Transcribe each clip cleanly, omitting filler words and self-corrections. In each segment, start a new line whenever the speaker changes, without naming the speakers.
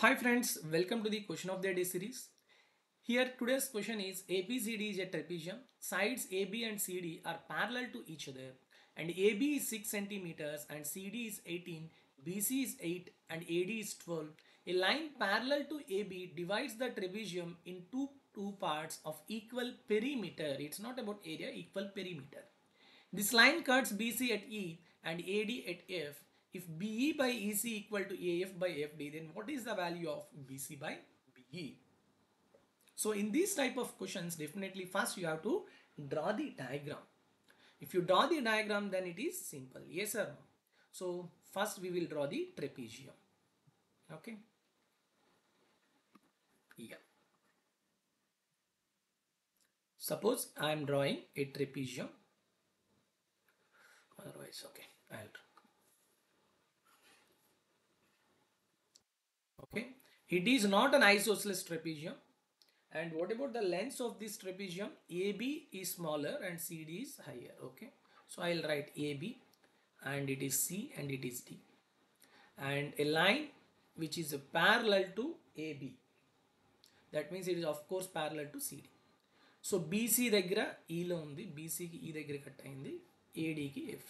Hi friends, welcome to the question of the day series. Here today's question is ABCD is a trapezium. Sides AB and CD are parallel to each other and AB is 6 centimeters and CD is 18, BC is 8 and AD is 12. A line parallel to AB divides the trapezium into two parts of equal perimeter. It's not about area, equal perimeter. This line cuts BC at E and AD at F. If BE by EC equal to AF by FD, then what is the value of BC by BE? So in these type of questions, definitely first you have to draw the diagram. If you draw the diagram, then it is simple. Yes or no? So first we will draw the trapezium. Okay. Yeah. Suppose I am drawing a trapezium. Otherwise, okay, I'll draw. Okay. It is not an isosceles trapezium. And what about the length of this trapezium? AB is smaller and CD is higher. Okay. So I'll write AB and it is C and it is D. And a line which is parallel to AB. That means it is of course parallel to CD. So BC దగ్గర E లో ఉంది, BC కి E దగ్గర cut అయింది, AD కి F.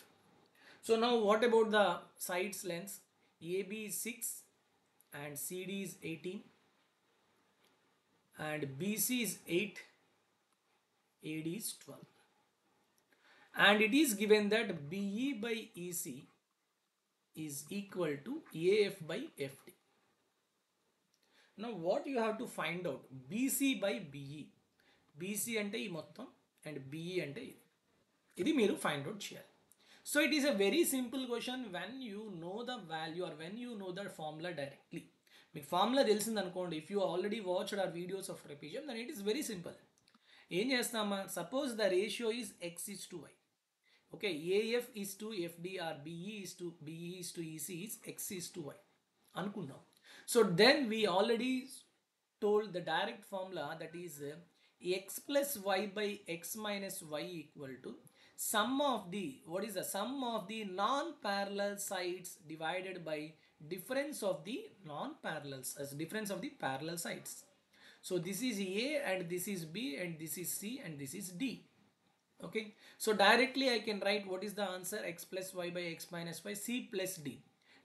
So now what about the sides lengths? AB is 6 and CD is 18 and BC is 8, AD is 12. And it is given that BE by EC is equal to AF by FD. Now what you have to find out? BC by BE. BC అంటే ఈ మొత్తం and BE అంటే ఇది. ఇది మీరు find out చేయాలి. So it is a very simple question when you know the value or when you know the formula directly. మీకు formula తెలిసింది అనుకోండి, if you already watched our videos of trapezium then it is very simple. ఏం చేస్తామా, suppose the ratio is X is to Y. Okay, AF is to FD or BE is to EC is X is to Y. Anukunnam. So then we already told the direct formula, that is X plus Y by X minus Y equal to sum of the, what is the sum of the non-parallel sides divided by difference of the non-parallels, as difference of the parallel sides. So this is A and this is B and this is C and this is D. Okay, so directly I can write what is the answer: x plus y by x minus y, c plus d,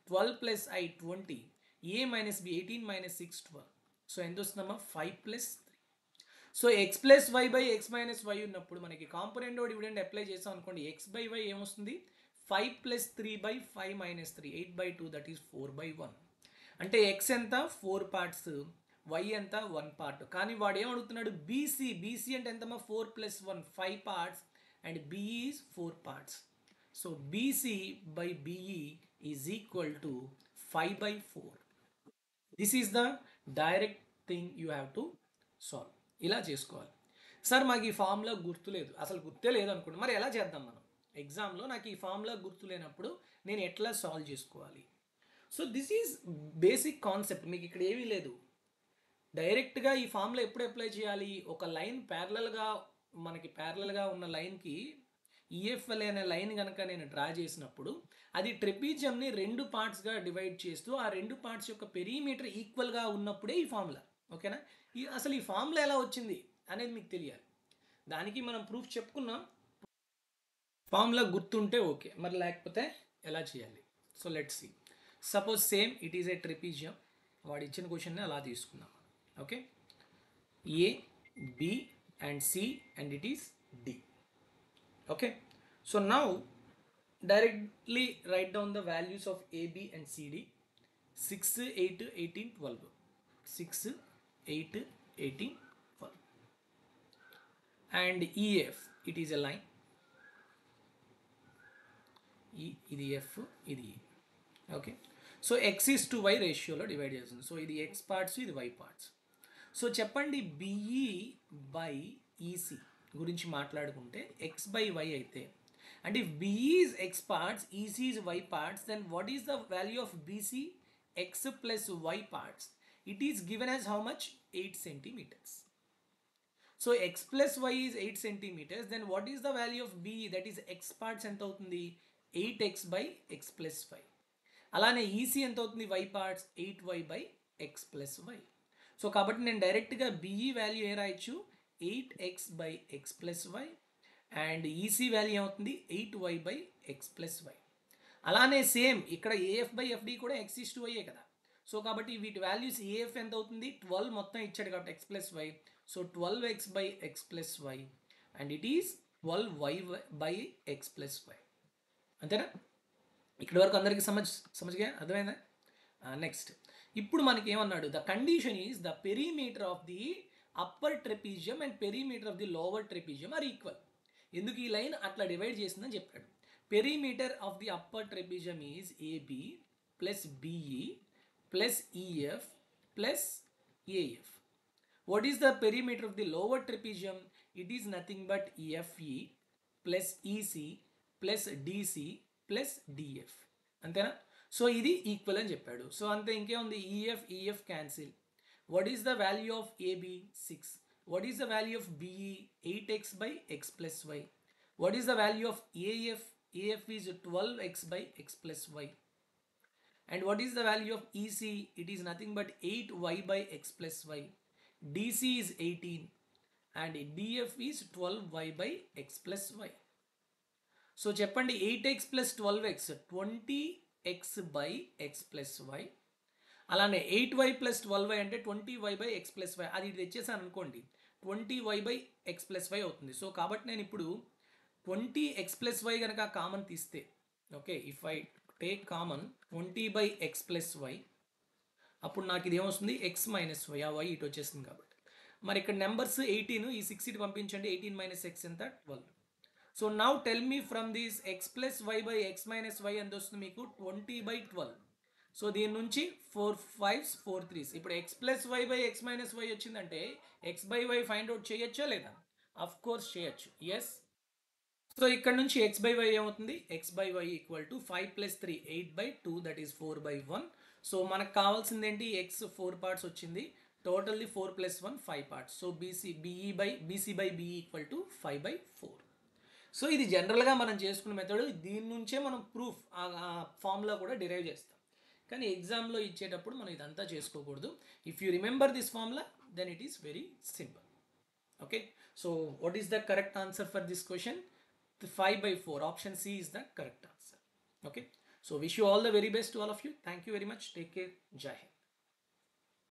12 plus I 20, a minus b 18 minus 6 12. So ఎంత వస్తుందమ్మా 5 plus 3. So x plus y by x minus y ఉన్నప్పుడు మనకి component dividend apply చేసాం అనుకోండి, x by y ఏమొస్తుంది 5 plus 3 by 5 minus 3, 8 by 2, that is 4 by 1. అంటే x ఎంత 4 parts, y ఎంత 1 part. కానీ వాడు ఏమడుగుతున్నాడు బీసీ అంటే ఎంతమ్మా 4 plus 1 5 parts and BE is 4 parts. So BC by BE is equal to 5 by 4. This is the direct thing you have to solve. ఇలా చేసుకోవాలి. Sir మాకు ఈ ఫార్ములా గుర్తులేదు, అసలు గుర్తే లేదు అనుకోండి, మరి ఎలా చేద్దాం మనం ఎగ్జామ్లో? నాకు ఈ ఫార్ములా గుర్తు లేనప్పుడు నేను ఎట్లా సాల్వ్ చేసుకోవాలి? So this is basic concept. మీకు ఇక్కడ ఏమీ లేదు, డైరెక్ట్గా ఈ ఫార్ములా ఎప్పుడు అప్లై చేయాలి? ఒక లైన్ మనకి ప్యారలల్గా ఉన్న లైన్కి ఈఎఫ్ఎల్ అనే లైన్ కనుక నేను డ్రా చేసినప్పుడు అది ట్రెపీజియంని 2 పార్ట్స్గా డివైడ్ చేస్తూ ఆ 2 పార్ట్స్ యొక్క పెరీమీటర్ ఈక్వల్గా ఉన్నప్పుడే ఈ ఫార్ములా. ఓకేనా? అసలు ఈ ఫార్ములా ఎలా వచ్చింది అనేది మీకు తెలియాలి. దానికి మనం ప్రూఫ్ చెప్పుకున్నాం. ఫార్ములా గుర్తుంటే ఓకే, మరి లేకపోతే ఎలా చేయాలి? So let's see. Suppose same it is a trapezium. వాడు ఇచ్చిన క్వశ్చన్ని అలా తీసుకుందాం. Okay, A B and C and it is D. Okay, so now directly write down the values of AB and CD. 6 8 18 12, 6 8 18 12. And EF, it is a line. E ఇది F, ఇది E. Okay, so X is to Y ratio లో divide చేస్తుంది. So ఇది X parts, ఇది Y parts. So చెప్పండి, BE by EC గురించి మాట్లాడుకుంటే X by Y అయితే, and if BE is X parts, EC is Y parts, then what is the value of BC? X plus Y parts. It is given as how much 8 centimeters. So X plus Y is 8 centimeters, then what is the value of BE? That is X parts ఎంత అవుతుంది? 8x by x plus y. అలానే EC ఎంత అవుతుంది? Y parts 8y by X plus Y. So కాబట్టి నేను డైరెక్ట్గా BE value ఏ రాయొచ్చు, 8x/x plus Y, and EC value ఏమవుతుంది, 8y/x ప్లస్ వై. అలానే సేమ్ ఇక్కడ ఏఎఫ్/ఎఫ్డి కూడా ఎక్స్ ఈస్ టు వైయే కదా. సో కాబట్టి వీటి వాల్యూస్ ఏఎఫ్ ఎంత అవుతుంది, 12 మొత్తం ఇచ్చాడు కాబట్టి X plus Y. So 12x/x plus Y and it is 12y/x plus Y. అంతేనా? ఇక్కడి వరకు అందరికీ సమజ్గా అర్థమైందా? నెక్స్ట్ ఇప్పుడు మనకి ఏమన్నాడు, the condition is the perimeter of the upper trapezium and perimeter of the lower trapezium are equal. ఎందుకు ఈ లైన్ అట్లా డివైడ్ చేసిందని చెప్పాడు. Perimeter of the upper trapezium is AB plus BE plus EF plus AF. What is the perimeter of the lower trapezium? It is nothing but FE plus EC plus DC plus DF. అంతేనా? So ఇది equal అని చెప్పాడు. So అంతే, ఇంకేముంది, EF cancel. What is the value of AB? 6. What is the value of BE? 8x/x plus y. What is the value of AF? AF is 12x/x plus y. And what is the value of EC? It is nothing but 8y/x plus y. DC is 18 and DF is 12y/x plus y. So చెప్పండి, 8x plus 12x 20x/x plus y. అలానే 8y plus 12y అంటే 20y/x plus y. అది ఇది తెచ్చేసాను అనుకోండి, 20y/x plus y అవుతుంది. So కాబట్టి నేను ఇప్పుడు 20x plus y కనుక కామన్ తీస్తే, okay, if I take common 20/x plus y, అప్పుడు నాకు ఇది ఏమొస్తుంది, ఎక్స్ మైనస్ వై. ఆ వై ఇటు వచ్చేస్తుంది కాబట్టి. మరి ఇక్కడ నెంబర్స్ 18, ఈ 6 ఇటు పంపించండి, 18 - x ఎంత, 12. So now tell me from this X plus Y X minus Y ఎంత వస్తుంది మీకు, 20/12. సో దీని నుంచి 4 5s 4 3s. ఇప్పుడు X plus Y X minus why వచ్చిందంటే x/y ఫైండ్ అవుట్ చేయొచ్చా లేదా? అఫ్ కోర్స్ చేయొచ్చు, ఎస్. సో ఇక్కడ నుంచి x/y ఏమవుతుంది, x/y equal to 5 + 3 8/2, that is 4/1. So మనకు కావాల్సింది ఏంటి, ఎక్స్ 4 పార్ట్స్ వచ్చింది, totally 4 + 1 5 parts. So BC/BE equal to 5/4. So ఇది జనరల్గా మనం చేసుకున్న మెథడ్. దీని నుంచే మనం ప్రూఫ్ ఫార్ములా కూడా డిరైవ్ చేస్తాం. కానీ ఎగ్జామ్లో ఇచ్చేటప్పుడు మనం ఇదంతా చేసుకోకూడదు. If you remember this formula then it is very simple. Okay, so what is the correct answer for this question? 5/4. Option C is the correct answer. Okay, so wish you all the very best to all of you. Thank you very much. Take care. Jai Hind.